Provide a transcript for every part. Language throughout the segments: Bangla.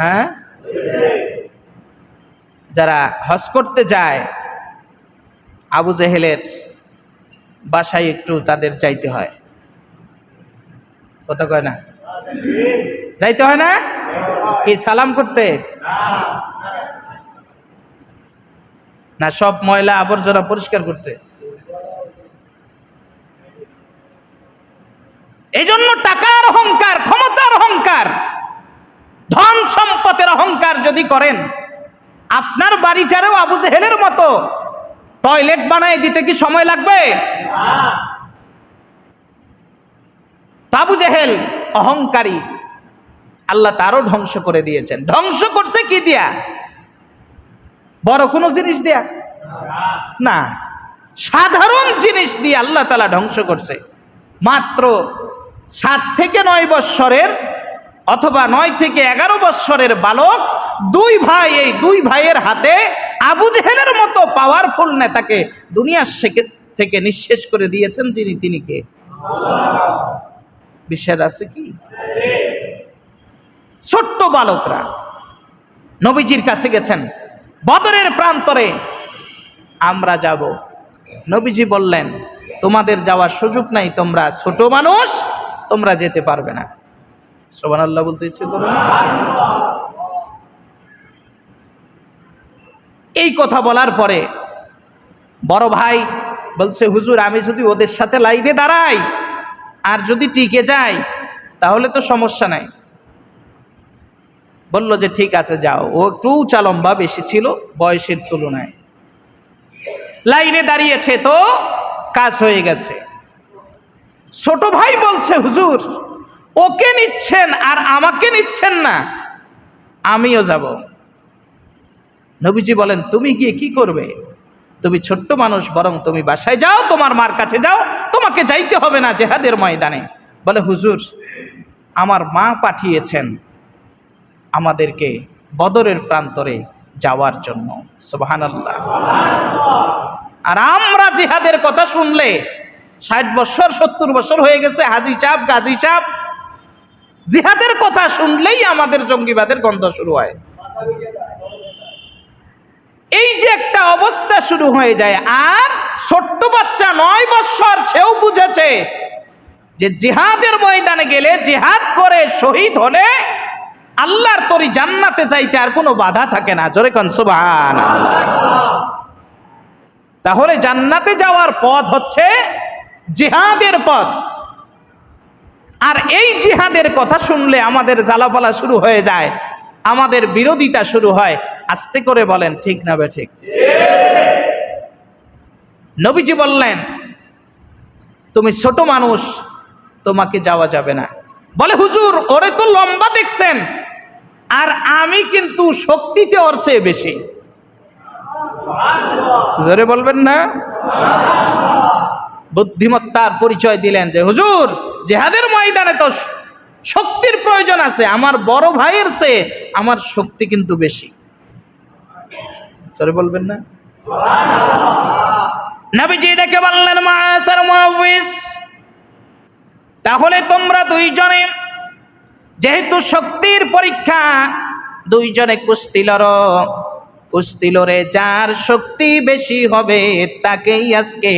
হ্যাঁ, যারা হজ করতে যায় আবু জেহেলের বাসায় একটু তাদের যাইতে হয়, কথা কয় না? যাইতে হয় না কি সালাম করতে? না সব ময়লা আবর্জনা পরিষ্কার করতে? এই জন্য টাকার অহংকার, ক্ষমতার অহংকার, ধন সম্পদের অহংকার যদি করেন, আপনার বাড়িটারেও আবু জেহেলের মতো টয়লেট বানায় দিতে কি সময় লাগবে? আবু জেহেল অহংকারী, আল্লাহ তারও ধ্বংস করে দিয়েছেন। ধ্বংস করছে কি দিয়া? বড় কোনো জিনিস দিয়া না, সাধারণ জিনিস দিয়ে আল্লাহ তাআলা ধ্বংস করছে। মাত্র 7 থেকে 9 বৎসরের অথবা 9 থেকে 11 বৎসরের বালক দুই ভাই, এই দুই ভাইয়ের হাতে আবু জেহেলের মতো পাওয়ারফুল নেতাকে দুনিয়ার থেকে নিঃশেষ করে দিয়েছেন যিনি, তিনি কে? বিশ্বাস আছে কি? ছোট্ট বালকরা নবীজির কাছে গেছেন, বদরের প্রান্তরে আমরা যাব। নবীজি বললেন তোমাদের যাওয়ার সুযোগ নাই, তোমরা ছোট মানুষ, তোমরা যেতে পারবে না। সুবহানাল্লাহ বলতে ইচ্ছে করে না? এই কথা বলার পরে বড় ভাই বলছে, হুজুর আমি যদি ওদের সাথে লাইনে দাঁড়াই আর যদি টিকে যাই তাহলে তো সমস্যা নাই। বলল যে ঠিক আছে যাও। ও একটু উঁচা লম্বা বেশি ছিল বয়সের তুলনায়। লাইনে দাঁড়িয়েছে তো কাজ হয়ে গেছে। ছোট ভাই বলছে, হুজুর ওকে নিচ্ছেন আর আমাকে নিচ্ছেন না, আমিও যাব। নবীজি বলেন তুমি গিয়ে কি করবে? তুমি ছোট্ট মানুষ, বরং তুমি বাসায় যাও, তোমার মার কাছে যাও, তোমাকে যাইতে হবে না জিহাদের ময়দানে। বলে হুজুর আমার মা পাঠিয়েছেন আমাদেরকে বদরের প্রান্তরে যাওয়ার জন্য। সুবহানাল্লাহ। আর আমরা জিহাদের কথা শুনলে 60 বছর 70 বছর হয়ে গেছে, হাজি চাপ গাজী চাপ, জিহাদের কথা শুনলেই আমাদের জঙ্গিবাদের গন্ধ শুরু হয়। এই যে একটা অবস্থা শুরু হয়ে যায়। আর ছোট্ট বাচ্চা 9 বছর, সেও বুঝেছে যে জিহাদের ময়দানে গেলে, জিহাদ করে শহীদ হলে আল্লাহর তরি জান্নাতে যাইতে আর কোনো বাধা থাকে না। জোরে কোন সুবহানাল্লাহ। তাহলে জান্নাতে যাওয়ার পথ হচ্ছে জিহাদের পথ। আর এই জিহাদের কথা শুনলে আমাদের জ্বালাপালা শুরু হয়ে যায়, আমাদের বিরোধিতা শুরু হয়। আস্তে করে বলেন ঠিক না বেঠিক? নবীজি বললেন তুমি ছোট মানুষ, তোমাকে যাওয়া যাবে না। বলে হুজুর ওরে তো লম্বা দেখছেন, আর আমি কিন্তু শক্তিতে ওর চেয়ে বেশি। জোরে বলবেন না? বুদ্ধিমত্তার পরিচয় দিলেন যে হুজুর জিহাদের ময়দানে তো শক্তির প্রয়োজন আছে, আমার বড় ভাইয়ের চেয়ে আমার শক্তি কিন্তু বেশি। জোরে বলবেন না? নবীজি ডেকে বললেন মাআশার মুআউইজ, তাহলে তোমরা দুইজনে যেহেতু শক্তির পরীক্ষা, দুইজনে কুস্তি লড়ো, কুস্তি লড়ে যার শক্তি বেশি হবে তাকেই আজকে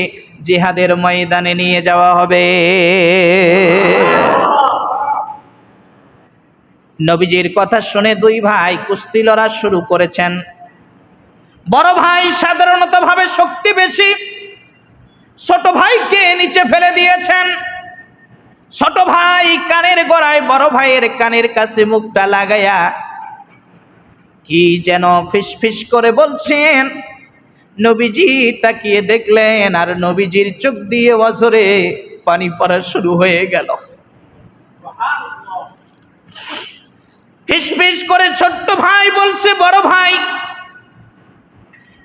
জিহাদের ময়দানে নিয়ে যাওয়া হবে। নবীজির কথা শুনে দুই ভাই কুস্তি লড়া শুরু করেছেন। বড় ভাই সাধারণত ভাবে শক্তি বেশি, ছোট ভাইকে নিচে ফেলে দিয়েছেন। ছোট ভাই কানের গোড়ায় বড় ভাইয়ের কানের কাছে মুখটা লাগাইয়া কি যেন ফিসফিস করে বলছেন। নবীজি তাকিয়ে দেখলেন আর নবীজির চোখ দিয়ে অঝরে পানি পড়া শুরু হয়ে গেল। ফিসফিস করে ছোট্ট ভাই বলছে, বড় ভাই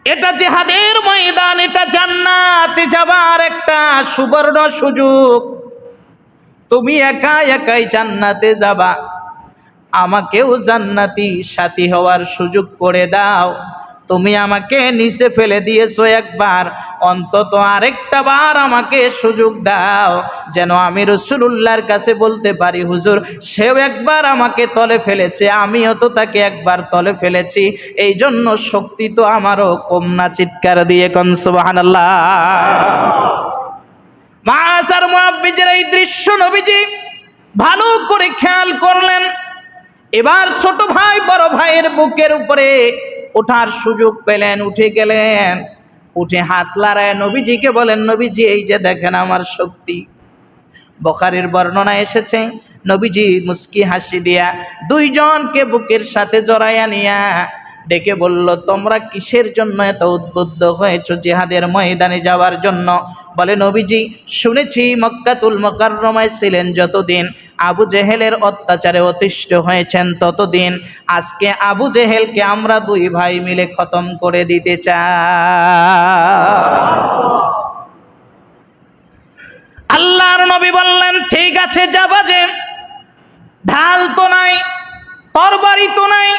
এটা জিহাদের ময়দান, এটা জান্নাতে যাবার একটা সুবর্ণ সুযোগ। তুমি একা একাই জান্নাতে যাবা, আমাকেও জান্নাতি সাথী হওয়ার সুযোগ করে দাও। তুমি আমাকে নিচে ফেলে দিয়েছো একবার, অন্তত আরেকটা বার আমাকে সুযোগ দাও, যেন আমি রাসূলুল্লাহর কাছে বলতে পারি, হুজুর সেও একবার আমাকে তলে ফেলেছে, আমিও তো তাকে একবার তলে ফেলেছি, এই জন্য শক্তি তো আমারও কম না। চিৎকার দিয়ে কোন সুবহানাল্লাহ। মাআসার মুআব্বিজের এই দৃশ্য নবীজি ভালো করে খেয়াল করলেন। এবার ছোট ভাই বড় ভাইয়ের বুকের উপরে ওঠার সুযোগ পেলেন, উঠে গেলেন, উঠে হাত লাড়ায় নবীজিকে বলেন, নবীজি এই যে দেখেন আমার শক্তি। বুখারীর বর্ণনা এসেছে, নবীজি মুস্কি হাসি দিয়া দুইজনকে বুকের সাথে জড়াইয়া নিয়া ডেকে বলল, তোমরা কিসের জন্য এত উদ্বুদ্ধ হয়েছো জিহাদের ময়দানে যাওয়ার জন্য? বলে, নবীজি শুনেছি মক্কাতুল মুকাররমায় ছিলেন যতদিন, আবু জেহেলের অত্যাচারে অতিষ্ঠ হয়েছেন ততদিন, আজকে আবু জেহেলকে আমরা দুই ভাই মিলে খতম করে দিতে চাই। আল্লাহর নবী বললেন, ঠিক আছে যাবা, যে ঢাল তো নাই, তরবারি তো নাই,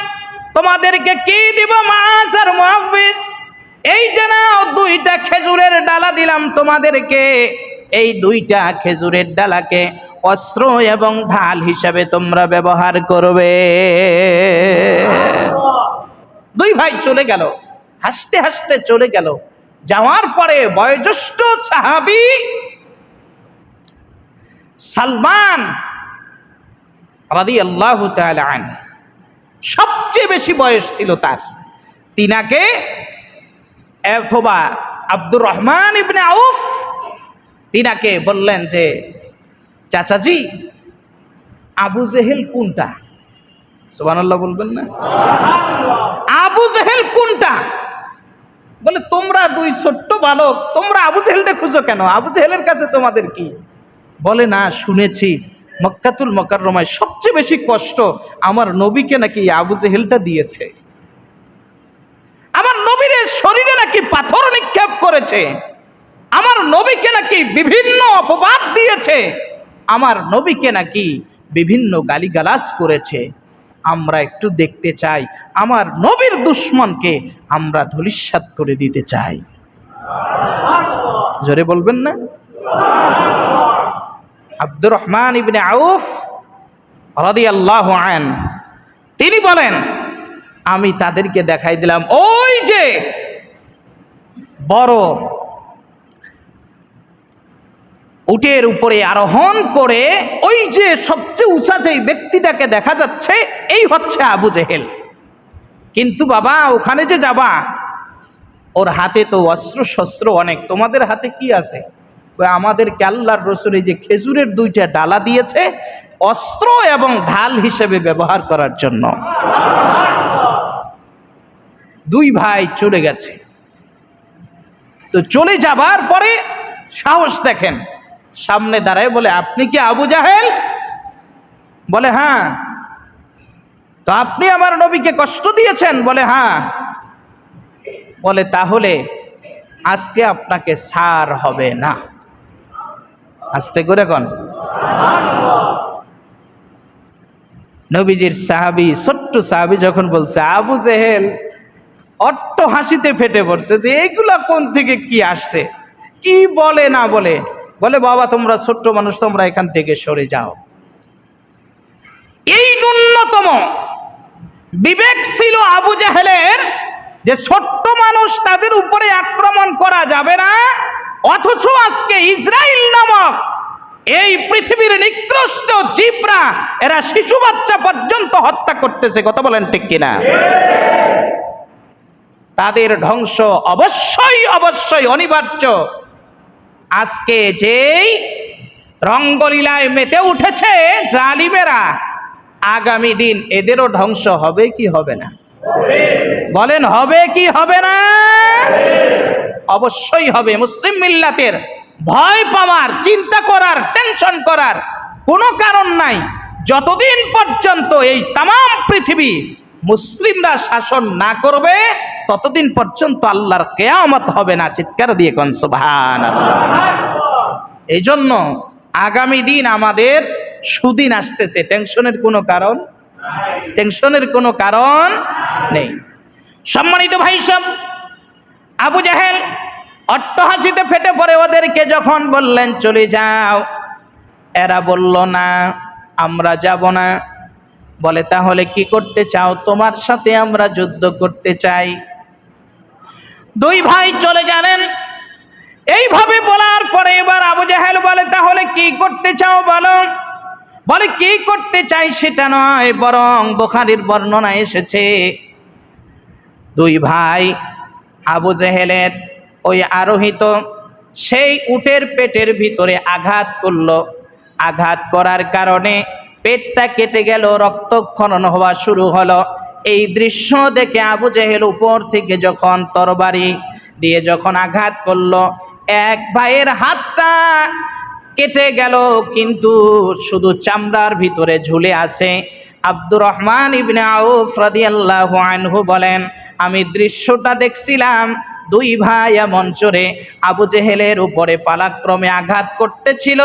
তোমাদেরকে কি দিব? মাআস আর মুআফিজ, এই যে নাও দুইটা খেজুরের ডালা দিলাম তোমাদেরকে, এই দুইটা খেজুরের ডালাকে অস্ত্র এবং ঢাল হিসাবে তোমরা ব্যবহার করবে। দুই ভাই চলে গেল, হাসতে হাসতে চলে গেল। যাওয়ার পরে বয়োজ্যেষ্ঠ সাহাবী সালমান রাদিয়াল্লাহু তাআলা আনহু, সবচেয়ে বেশি বয়স ছিল তার, তিনাকে অথবা আব্দুর রহমান ইবনে আউফ তিনাকে বললেন যে, চাচাজি আবু জেহেল কোনটা? সুবহানাল্লাহ বলবেন না? আবু জেহেল কোনটা? বলে, তোমরা দুই ছোট্ট বালক, তোমরা আবু জেহেলটা খুঁজো কেন? আবু জেহেলের কাছে তোমাদের কি? বলে, না শুনেছি মক্কাতুল মুকাররমায় সবচেয়ে বেশি কষ্ট আমার নবীকে নাকি আবু জেহেলটা দিয়েছে, আমার নবীর শরীরে নাকি পাথর নিক্ষেপ করেছে, আমার নবীকে নাকি বিভিন্ন অপবাদ দিয়েছে, আমার নবীকে নাকি বিভিন্ন গালিগালাজ করেছে। আমরা একটু দেখতে চাই, আমার নবীর দুশমনকে আমরা ধূলিসাৎ করে দিতে চাই। জোরে বলবেন না? আব্দুর রহমান ইবনে আউফ রাদিয়াল্লাহু আনহু তিনি বলেন, আমি তাদেরকে দেখাই দিলাম ওই যে বড় উটের উপরে আরোহণ করে ওই যে সবচেয়ে উঁচা যে ব্যক্তিটাকে দেখা যাচ্ছে, এই হচ্ছে আবু জেহেল। কিন্তু বাবা ওখানে যে যাবা, ওর হাতে তো অস্ত্র শস্ত্র অনেক, তোমাদের হাতে কি আছে? আমাদেরকে আল্লাহর রাসূল এই যে খেজুরের দুইটা ডালা দিয়েছে অস্ত্র এবং ঢাল হিসেবে ব্যবহার করার জন্য। দুই ভাই চলে গেছে। তো চলে যাবার পরে সাহস দেখেন, সামনে দাঁড়ায় বলে, আপনি কি আবু জাহেল? বলে, হ্যাঁ। তো আপনি আমার নবীকে কষ্ট দিয়েছেন? বলে, হ্যাঁ। বলে, তাহলে আজকে আপনাকে ছাড় হবে না। আস্তে করে কোন নবীজির সাহাবী, ছোট্ট সাহাবী যখন বলছে, আবু জেহেল অট্ট হাসিতে ফেটে পড়ছে যে এইগুলা কোন থেকে কি আসছে, কি বলে না বলে। বলে, বাবা তোমরা ছোট্ট মানুষ, তোমরা এখান থেকে সরে যাও। এই ন্যূনতম বিবেক ছিল আবু জেহেলের যে ছোট্ট মানুষ, তাদের উপরে আক্রমণ করা যাবে না, অথচ আজকে ইসরাইল নামক এই পৃথিবীর নিকৃষ্ট জীবরা এরা শিশু বাচ্চা পর্যন্ত হত্যা করতেছে। কথা বলেন ঠিক কিনা? তাদের ধ্বংস অবশ্যই অবশ্যই অনিবার্য। আজকে যেই রঙ্গলীলায় মেতে উঠেছে জালিমেরা, আগামী দিন এদেরও ধ্বংস হবে কি হবে না? বলেন হবে কি হবে না? অবশ্যই হবে। মুসলিম মিল্লাতের ভয় পাওয়ার, চিন্তা করার, টেনশন করার কোনো কারণ নাই। যতদিন পর্যন্ত এই তামাম পৃথিবী মুসলিমরা শাসন না করবে, ততদিন পর্যন্ত আল্লাহর কিয়ামত হবে না। চিৎকার দিয়ে কোন সুবহানাল্লাহ। এই জন্য আগামী দিন আমাদের সুদিন আসতেছে, টেনশনের কোনো কারণ নেই। সম্মানিত ভাই সব, আবু জাহেল অট্টহাসিতে ফেটে পড়ে ওদেরকে যখন বললেন চলে যাও, এরা বলল না, আমরা যাব না। বলে তাহলে কি করতে চাও? তোমার সাথে আমরা যুদ্ধ করতে চাই। দুই ভাই চলে গেলেন। এইভাবে বলার পরে এবার আবু জাহেল বলে তাহলে কি করতে চাও বলো। বলে কি করতে চাই সেটা নয়, বরং বুখারীর বর্ণনা এসেছে দুই ভাই আবু জেহেলের ওই আরোহিত সেই উটের পেটের ভিতরে আঘাত করলো। আঘাত করার কারণে পেটটা কেটে গেল, রক্তক্ষরণ হওয়া শুরু হলো। এই দৃশ্য দেখে আবু জেহেল উপর থেকে যখন তরবারি দিয়ে যখন আঘাত করলো, এক ভাইয়ের হাতটা কেটে গেল, কিন্তু শুধু চামড়ার ভিতরে ঝুলে আছে। আব্দুর রহমান ইবনে আউফ রাদিয়াল্লাহু আনহু বলেন, আমি দৃশ্যটা দেখছিলাম, দুই ভাই এমন জোরে আবু জেহেলের উপরে পালাক্রমে আঘাত করতেছিল,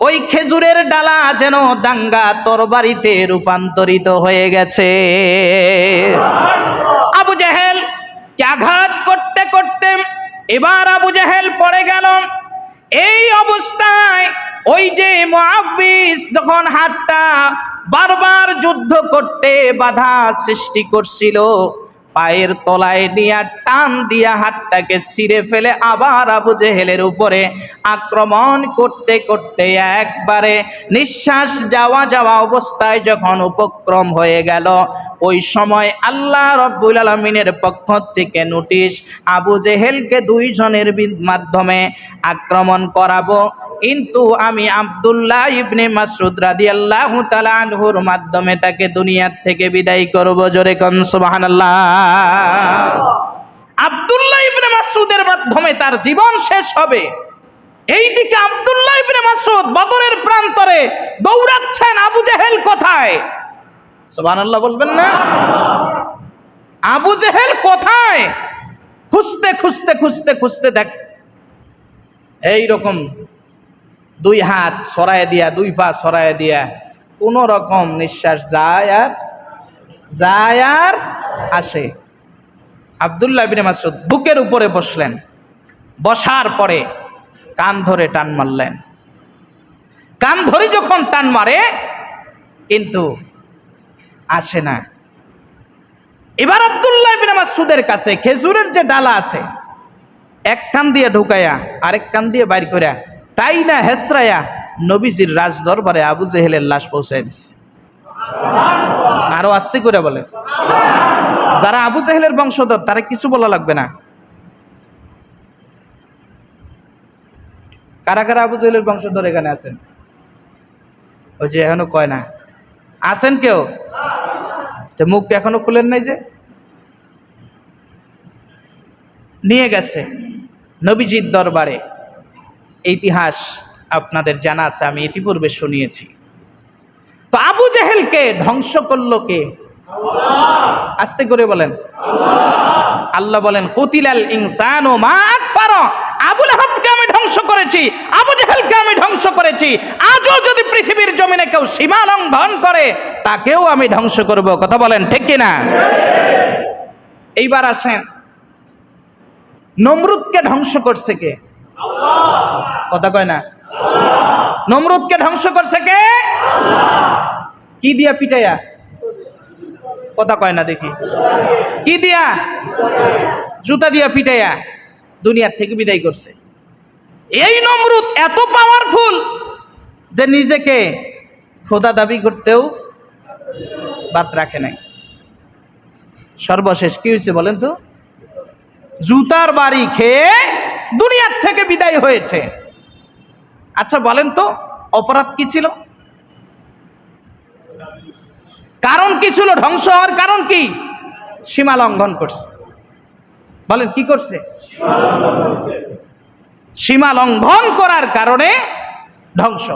ওই খেজুরের ডালা যেন দাঙ্গা তরবারিতে রূপান্তরিত হয়ে গেছে। আবু জেহেল কে আঘাত করতে করতে এবার আবু জেহেল পড়ে গেল। এই অবস্থায় ওই যে মুআউযিজ যখন হাতটা বারবার যুদ্ধ করতে বাধা সৃষ্টি করছিল, পায়ের তলায় নিয়ে টান দিয়া হাতটাকে ছিঁড়ে ফেলে আবার আবু জেহেলের উপরে আক্রমণ করতে করতে একবারে নিঃশ্বাস যাওয়া যাওয়া অবস্থায় যখন উপক্রম হয়ে গেল, ওই সময় আল্লাহ রাব্বুল আলামিনের পক্ষ থেকে নোটিশ, আবু জেহেলকে দুইজনের মাধ্যমে আক্রমণ করাবো, কিন্তু আমি আব্দুল্লাহ ইবনে মাসউদ রাদিয়াল্লাহু তাআলা আনহুর মাধ্যমে তাকে দুনিয়ার থেকে বিদায় করব। জোরে কোন সুবহানাল্লাহ। আব্দুল্লাহ ইবনে মাসউদের মাধ্যমে তার জীবন শেষ হবে। এইদিকে আব্দুল্লাহ ইবনে মাসউদ বদরের প্রান্তরে দৌড়াচ্ছেন, আবু জেহেল কোথায়? সুবহানাল্লাহ বলবেন না? আবু জেহেল কোথায়? খুঁজতে খুঁজতে খুঁজতে খুঁজতে দেখ এই রকম দুই হাত সরায় দিয়া, দুই পা সরায় দিয়া, কোন রকম নিঃশ্বাস যায় আর আসে। আব্দুল্লাহ ইবনে মাসউদ বুকের উপরে বসলেন, বসার পরে কান ধরে টান মারলেন। কান ধরে যখন টান মারে কিন্তু আসে না। এবার আব্দুল্লাহ ইবনে মাসউদের কাছে খেজুরের যে ডালা আছে, এক কান দিয়ে ঢুকায়া আরেক কান দিয়ে বাইর করিয়া তাই না হেসরায়া নবীজির রাজ দরবারে আবু জেহেলের লাশ পৌঁছায় দিছে। আরো আস্তে করে বলে, যারা আবু জেহেলের বংশধর তারা কিছু বলা লাগবে না। কারা কারা আবু জেহেলের বংশধর এখানে আছেন? ওই যে এখনো কয় না আছেন কেউ? তো মুখ এখনো খুলেন নাই যে? নিয়ে গেছে নবীজির দরবারে। ইতিহাস আপনাদের জানা আছে, আমি ইতিপূর্বে শুনিয়েছি। তো আবু জেহেলকে ধ্বংস করলো কে? আস্তে করে বলেন। আল্লাহ বলেন কুতিলাল ইনসানু মা আকফারা, আবু লাহাবকে আমি ধ্বংস করেছি, আবু জেহেলকে আমি ধ্বংস করেছি। আজও যদি পৃথিবীর জমিনে কেউ সীমা লঙ্ঘন করে তাকেও আমি ধ্বংস করব। কথা বলেন ঠিক কিনা? এইবার আসেন, নমরুদকে ধ্বংস করছে কে? কথা কয় না? নমরুদকে ধ্বংস করছে কে? কি দিয়া পিটাইয়া? কথা কয় না দেখি। কি দিয়া? জুতা দিয়া পিটাইয়া দুনিয়ার থেকে বিদায় করছে। এই নমরুদ এত পাওয়ারফুল যে নিজেকে খোদা দাবি করতেও বাদ রাখে নাই। সর্বশেষ কি হয়েছে বলেন তো? জুতার বাড়ি খেয়ে দুনিয়ার থেকে বিদায় হয়েছে। আচ্ছা বলেন তো অপরাধ কি ছিল? কারণ কি ছিল? ধ্বংস হওয়ার কারণ কি? সীমা লঙ্ঘন করছে। বলেন কি করছে? সীমা লঙ্ঘন করার কারণে ধ্বংস।